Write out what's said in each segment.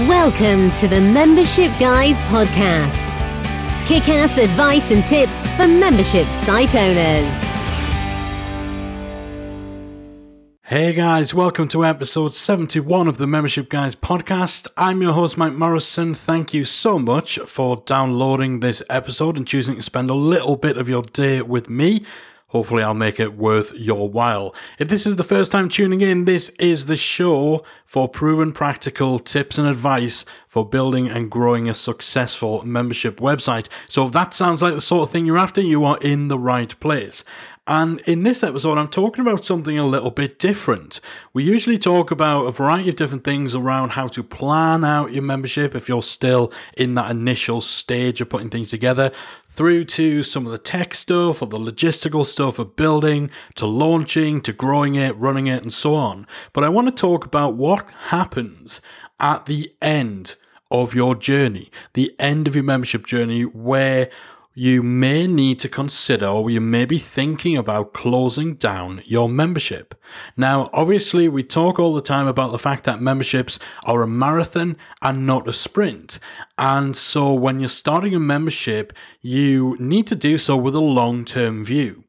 Welcome to the Membership Guys podcast. Kick-ass advice and tips for membership site owners. Hey guys, welcome to episode 71 of the Membership Guys podcast. I'm your host, Mike Morrison. Thank you so much for downloading this episode and choosing to spend a little bit of your day with me. Hopefully I'll make it worth your while. If this is the first time tuning in, this is the show for proven practical tips and advice for building and growing a successful membership website. So if that sounds like the sort of thing you're after, you are in the right place. And in this episode, I'm talking about something a little bit different. We usually talk about a variety of different things around how to plan out your membership if you're still in that initial stage of putting things together, through to some of the tech stuff or the logistical stuff of building, to launching, to growing it, running it, and so on. But I want to talk about what happens at the end of your journey, the end of your membership journey, where you may need to consider, or you may be thinking about closing down your membership. Now, obviously, we talk all the time about the fact that memberships are a marathon and not a sprint. And so when you're starting a membership, you need to do so with a long-term view.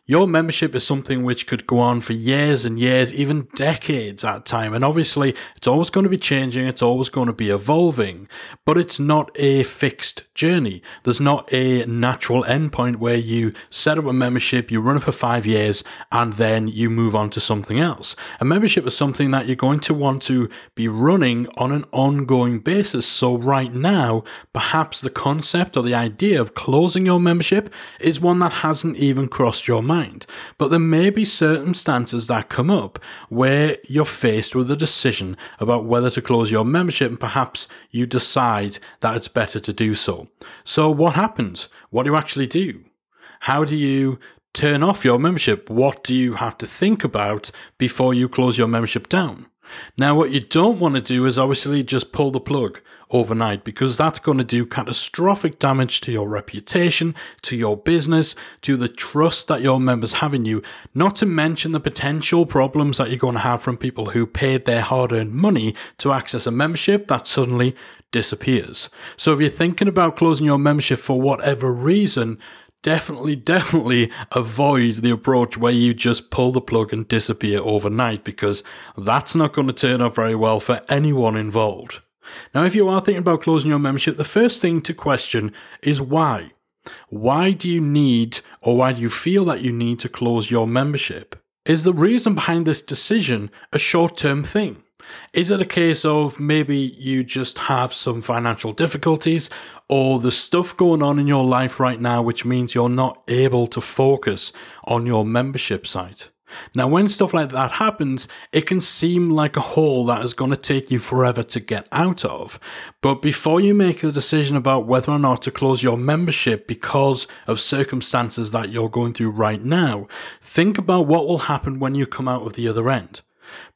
Your membership is something which could go on for years and years, even decades at a time. And obviously, it's always going to be changing. It's always going to be evolving. But it's not a fixed journey. There's not a natural endpoint where you set up a membership, you run it for 5 years, and then you move on to something else. A membership is something that you're going to want to be running on an ongoing basis. So right now, perhaps the concept or the idea of closing your membership is one that hasn't even crossed your mind. But there may be circumstances that come up where you're faced with a decision about whether to close your membership, and perhaps you decide that it's better to do so. So what happens? What do you actually do? How do you turn off your membership? What do you have to think about before you close your membership down? Now, what you don't want to do is obviously just pull the plug overnight, because that's going to do catastrophic damage to your reputation, to your business, to the trust that your members have in you, not to mention the potential problems that you're going to have from people who paid their hard-earned money to access a membership that suddenly disappears. So if you're thinking about closing your membership for whatever reason, definitely avoid the approach where you just pull the plug and disappear overnight, because that's not going to turn out very well for anyone involved. Now, if you are thinking about closing your membership, the first thing to question is why. Why do you need, or why do you feel that you need to close your membership? Is the reason behind this decision a short-term thing? Is it a case of maybe you just have some financial difficulties, or there's stuff going on in your life right now which means you're not able to focus on your membership site? Now, when stuff like that happens, it can seem like a hole that is going to take you forever to get out of. But before you make a decision about whether or not to close your membership because of circumstances that you're going through right now, think about what will happen when you come out of the other end.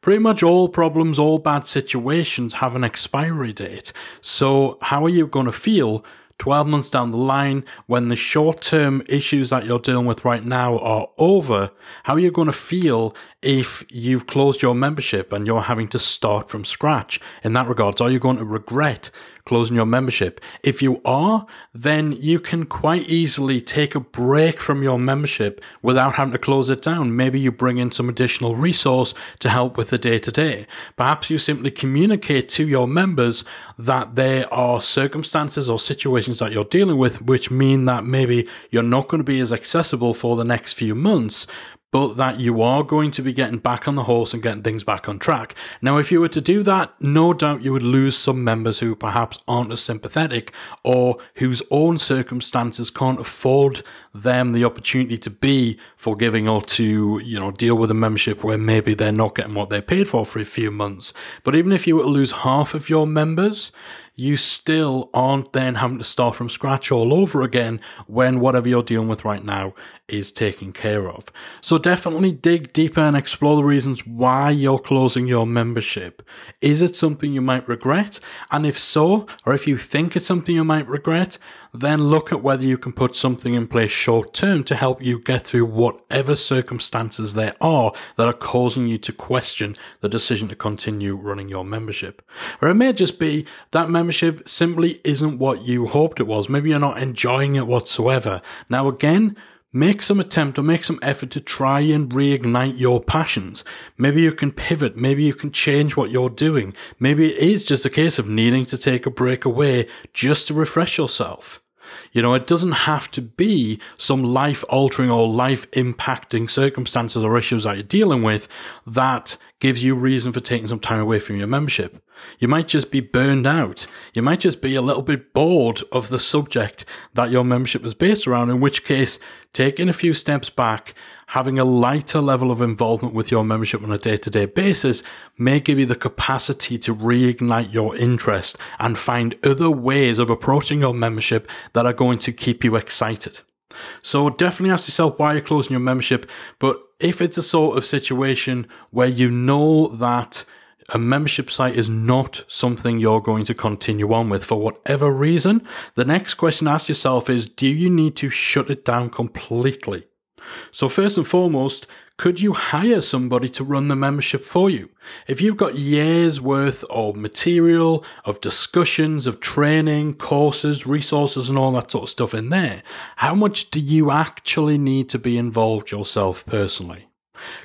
Pretty much all problems, all bad situations have an expiry date. So how are you going to feel 12 months down the line when the short-term issues that you're dealing with right now are over? How are you going to feel if you've closed your membership and you're having to start from scratch? In that regard, are you going to regret closing your membership? If you are, then you can quite easily take a break from your membership without having to close it down. Maybe you bring in some additional resource to help with the day-to-day. Perhaps you simply communicate to your members that there are circumstances or situations that you're dealing with which mean that maybe you're not going to be as accessible for the next few months, but that you are going to be getting back on the horse and getting things back on track. Now, if you were to do that, no doubt you would lose some members who perhaps aren't as sympathetic, or whose own circumstances can't afford them the opportunity to be forgiving, or to, deal with a membership where maybe they're not getting what they paid for a few months. But even if you were to lose half of your members, you still aren't then having to start from scratch all over again when whatever you're dealing with right now is taken care of. So definitely dig deeper and explore the reasons why you're closing your membership. Is it something you might regret? And if so, or if you think it's something you might regret, then look at whether you can put something in place short term to help you get through whatever circumstances there are that are causing you to question the decision to continue running your membership. Or it may just be that membership simply isn't what you hoped it was. Maybe you're not enjoying it whatsoever. Now again, make some attempt or make some effort to try and reignite your passions. Maybe you can pivot. Maybe you can change what you're doing. Maybe it is just a case of needing to take a break away just to refresh yourself. You know, it doesn't have to be some life-altering or life-impacting circumstances or issues that you're dealing with that gives you reason for taking some time away from your membership. You might just be burned out. You might just be a little bit bored of the subject that your membership is based around, in which case taking a few steps back, having a lighter level of involvement with your membership on a day-to-day basis may give you the capacity to reignite your interest and find other ways of approaching your membership that are going to keep you excited. So definitely ask yourself why you're closing your membership. But if it's a sort of situation where you know that a membership site is not something you're going to continue on with for whatever reason, the next question to ask yourself is, do you need to shut it down completely? So first and foremost, could you hire somebody to run the membership for you? If you've got years worth of material, of discussions, of training, courses, resources, and all that sort of stuff in there, how much do you actually need to be involved yourself personally?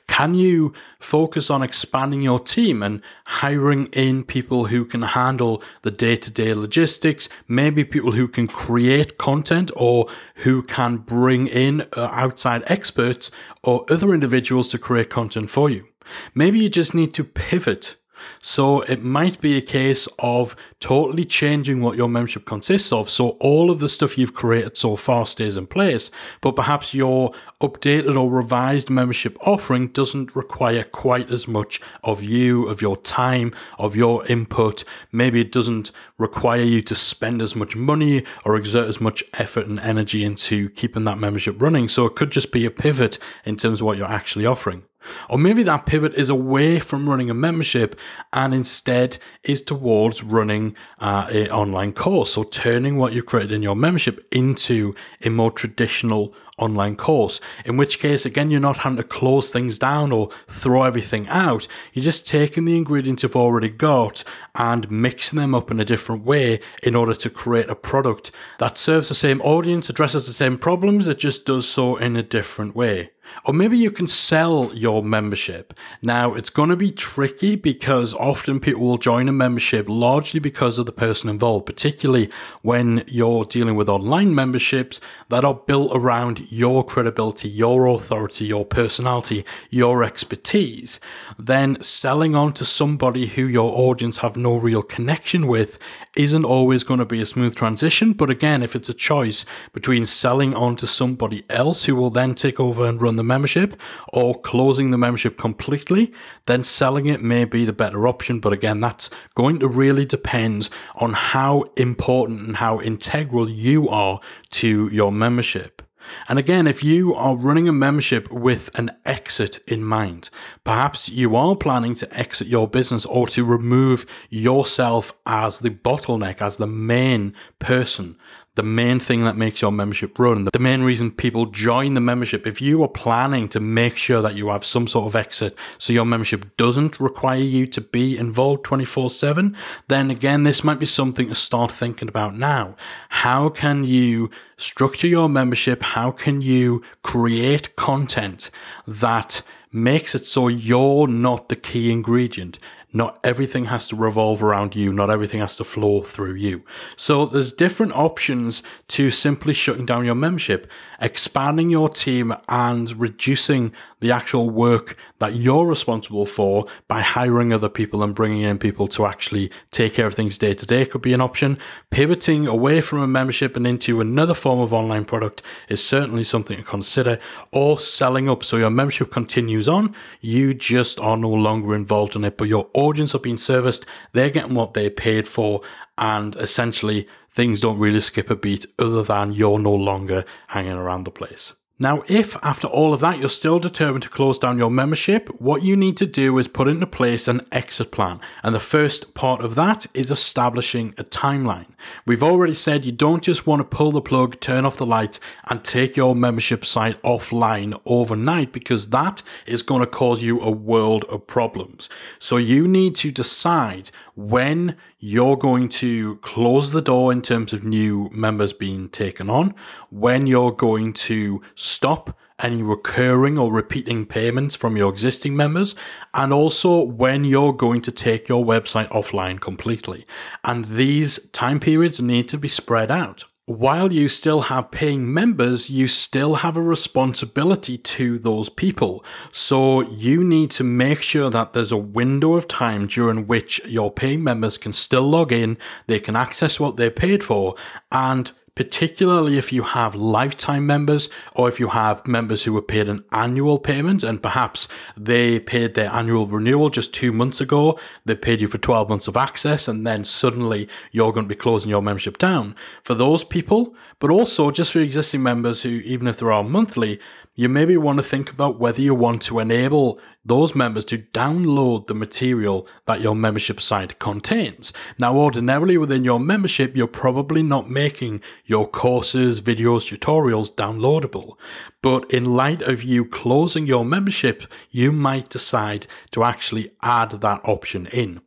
Can you focus on expanding your team and hiring in people who can handle the day-to-day logistics, maybe people who can create content or who can bring in outside experts or other individuals to create content for you? Maybe you just need to pivot. So it might be a case of totally changing what your membership consists of. So all of the stuff you've created so far stays in place, but perhaps your updated or revised membership offering doesn't require quite as much of you, of your time, of your input. Maybe it doesn't require you to spend as much money or exert as much effort and energy into keeping that membership running. So it could just be a pivot in terms of what you're actually offering. Or maybe that pivot is away from running a membership and instead is towards running an online course. So turning what you've created in your membership into a more traditional online course, in which case, again, you're not having to close things down or throw everything out. You're just taking the ingredients you've already got and mixing them up in a different way in order to create a product that serves the same audience, addresses the same problems, it just does so in a different way. Or maybe you can sell your membership. Now, it's going to be tricky because often people will join a membership largely because of the person involved, particularly when you're dealing with online memberships that are built around your credibility, your authority, your personality, your expertise. Then selling on to somebody who your audience have no real connection with isn't always going to be a smooth transition. But again, if it's a choice between selling on to somebody else who will then take over and run the membership or closing the membership completely, then selling it may be the better option. But again, that's going to really depend on how important and how integral you are to your membership. And again, if you are running a membership with an exit in mind, perhaps you are planning to exit your business or to remove yourself as the bottleneck, as the main person, the main thing that makes your membership run, the main reason people join the membership. If you are planning to make sure that you have some sort of exit so your membership doesn't require you to be involved 24/7, then again, this might be something to start thinking about now. How can you structure your membership? How can you create content that makes it so you're not the key ingredient? Not everything has to revolve around you. Not everything has to flow through you. So there's different options to simply shutting down your membership, expanding your team and reducing the actual work that you're responsible for by hiring other people and bringing in people to actually take care of things day to day could be an option. Pivoting away from a membership and into another form of online product is certainly something to consider, or selling up so your membership continues on. You just are no longer involved in it, but your audience are being serviced, they're getting what they paid for, and essentially things don't really skip a beat other than you're no longer hanging around the place. Now, if after all of that you're still determined to close down your membership, what you need to do is put into place an exit plan. And the first part of that is establishing a timeline. We've already said you don't just want to pull the plug, turn off the lights, and take your membership site offline overnight, because that is going to cause you a world of problems. So you need to decide when you're going to close the door in terms of new members being taken on, when you're going to stop any recurring or repeating payments from your existing members, and also when you're going to take your website offline completely. And these time periods need to be spread out. While you still have paying members, you still have a responsibility to those people. So you need to make sure that there's a window of time during which your paying members can still log in, they can access what they paid for, and particularly if you have lifetime members, or if you have members who were paid an annual payment and perhaps they paid their annual renewal just 2 months ago, they paid you for 12 months of access, and then suddenly you're going to be closing your membership down. For those people, but also just for existing members who, even if they're on monthly, you maybe want to think about whether you want to enable those members to download the material that your membership site contains. Now, ordinarily within your membership, you're probably not making your courses, videos, tutorials downloadable. But in light of you closing your membership, you might decide to actually add that option in.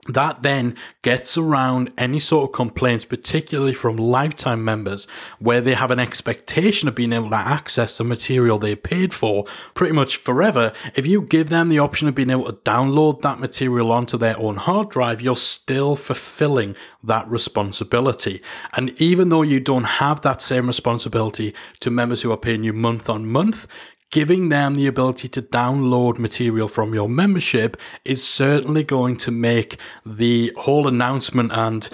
That then gets around any sort of complaints, particularly from lifetime members, where they have an expectation of being able to access the material they paid for pretty much forever. If you give them the option of being able to download that material onto their own hard drive, you're still fulfilling that responsibility. And even though you don't have that same responsibility to members who are paying you month on month, giving them the ability to download material from your membership is certainly going to make the whole announcement and,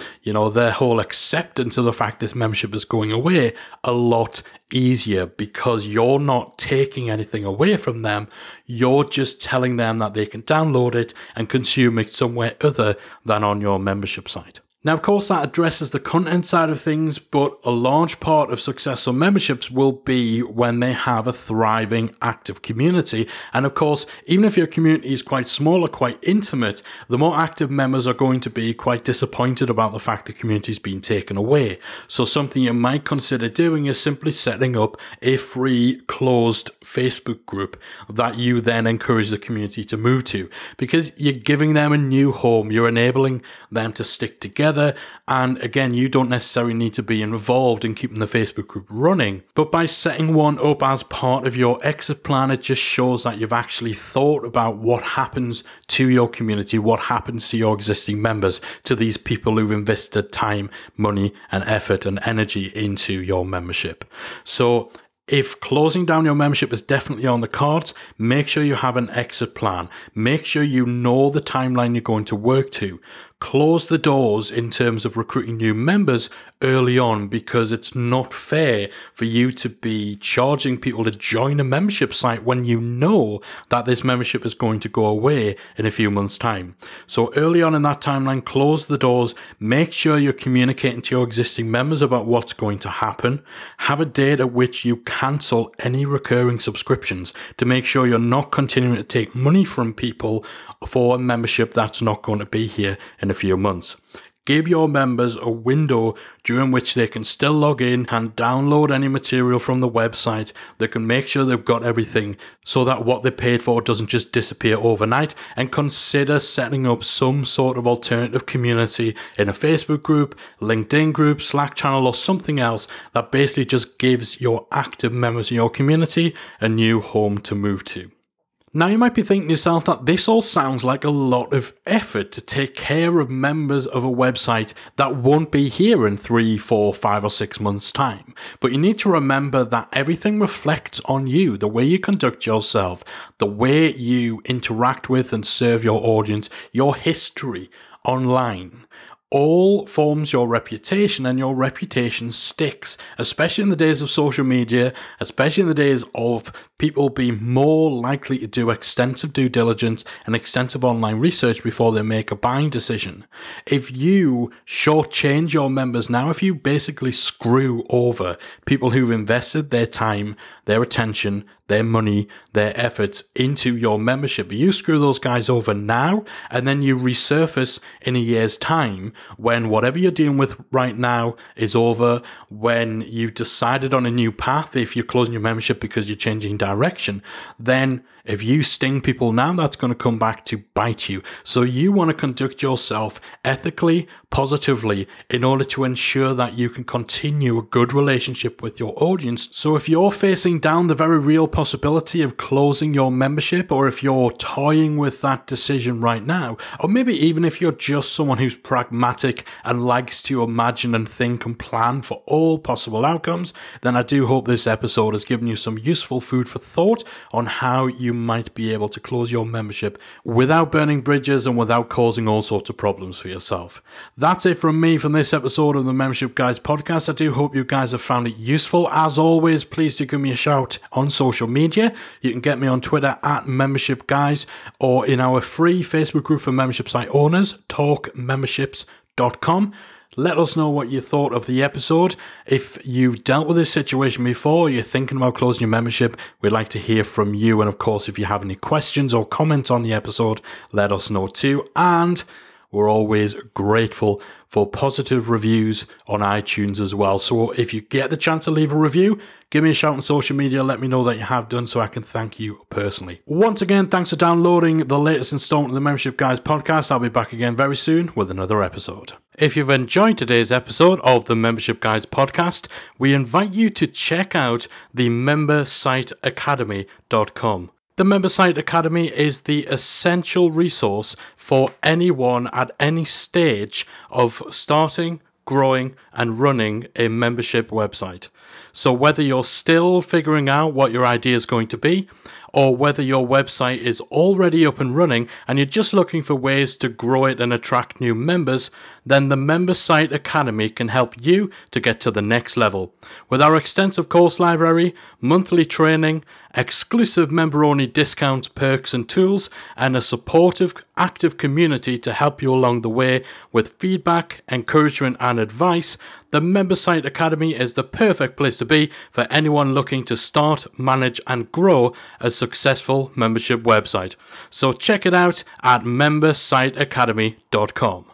their whole acceptance of the fact this membership is going away a lot easier, because you're not taking anything away from them. You're just telling them that they can download it and consume it somewhere other than on your membership site. Now, of course, that addresses the content side of things, but a large part of successful memberships will be when they have a thriving, active community. And of course, even if your community is quite small or quite intimate, the more active members are going to be quite disappointed about the fact the community is being taken away. So something you might consider doing is simply setting up a free closed Facebook group that you then encourage the community to move to, because you're giving them a new home, you're enabling them to stick together. And again, you don't necessarily need to be involved in keeping the Facebook group running, but by setting one up as part of your exit plan, it just shows that you've actually thought about what happens to your community, what happens to your existing members, to these people who've invested time, money, and effort and energy into your membership. So if closing down your membership is definitely on the cards, make sure you have an exit plan. Make sure you know the timeline you're going to work to. Close the doors in terms of recruiting new members early on, because it's not fair for you to be charging people to join a membership site when you know that this membership is going to go away in a few months' time. So early on in that timeline, close the doors. Make sure you're communicating to your existing members about what's going to happen. Have a date at which you cancel any recurring subscriptions to make sure you're not continuing to take money from people for a membership that's not going to be here in a few months. Give your members a window during which they can still log in and download any material from the website. They can make sure they've got everything so that what they paid for doesn't just disappear overnight, and consider setting up some sort of alternative community in a Facebook group, LinkedIn group, Slack channel, or something else that basically just gives your active members in your community a new home to move to. Now, you might be thinking to yourself that this all sounds like a lot of effort to take care of members of a website that won't be here in 3, 4, 5, or 6 months' time. But you need to remember that everything reflects on you, the way you conduct yourself, the way you interact with and serve your audience, your history online. all forms your reputation, and your reputation sticks, especially in the days of social media, especially in the days of people being more likely to do extensive due diligence and extensive online research before they make a buying decision. If you shortchange your members now, if you basically screw over people who've invested their time, their attention, their money, their efforts into your membership, you screw those guys over now, and then you resurface in a year's time when whatever you're dealing with right now is over, when you've decided on a new path, if you're closing your membership because you're changing direction, then if you sting people now, that's going to come back to bite you. So you want to conduct yourself ethically, positively, in order to ensure that you can continue a good relationship with your audience. So if you're facing down the very real possibility of closing your membership, or if you're toying with that decision right now, or maybe even if you're just someone who's pragmatic and likes to imagine and think and plan for all possible outcomes, then I do hope this episode has given you some useful food for thought on how you might be able to close your membership without burning bridges and without causing all sorts of problems for yourself. That's it from me from this episode of the Membership Guys podcast. I do hope you guys have found it useful. As always, please do give me a shout on social media. You can get me on Twitter at Membership Guys, or in our free Facebook group for membership site owners, talkmemberships.com. Let us know what you thought of the episode. If you've dealt with this situation before, you're thinking about closing your membership, we'd like to hear from you. And of course, if you have any questions or comments on the episode, let us know too. And we're always grateful for positive reviews on iTunes as well. So if you get the chance to leave a review, give me a shout on social media. Let me know that you have done so I can thank you personally. Once again, thanks for downloading the latest installment of the Membership Guys podcast. I'll be back again very soon with another episode. If you've enjoyed today's episode of the Membership Guys podcast, we invite you to check out the membersiteacademy.com. The Member Site Academy is the essential resource for anyone at any stage of starting, growing, and running a membership website. So whether you're still figuring out what your idea is going to be, or whether your website is already up and running and you're just looking for ways to grow it and attract new members, then the Member Site Academy can help you to get to the next level. With our extensive course library, monthly training, exclusive member-only discounts, perks and tools, and a supportive, active community to help you along the way with feedback, encouragement and advice, the Member Site Academy is the perfect place to be for anyone looking to start, manage and grow a successful membership website. So check it out at membersiteacademy.com.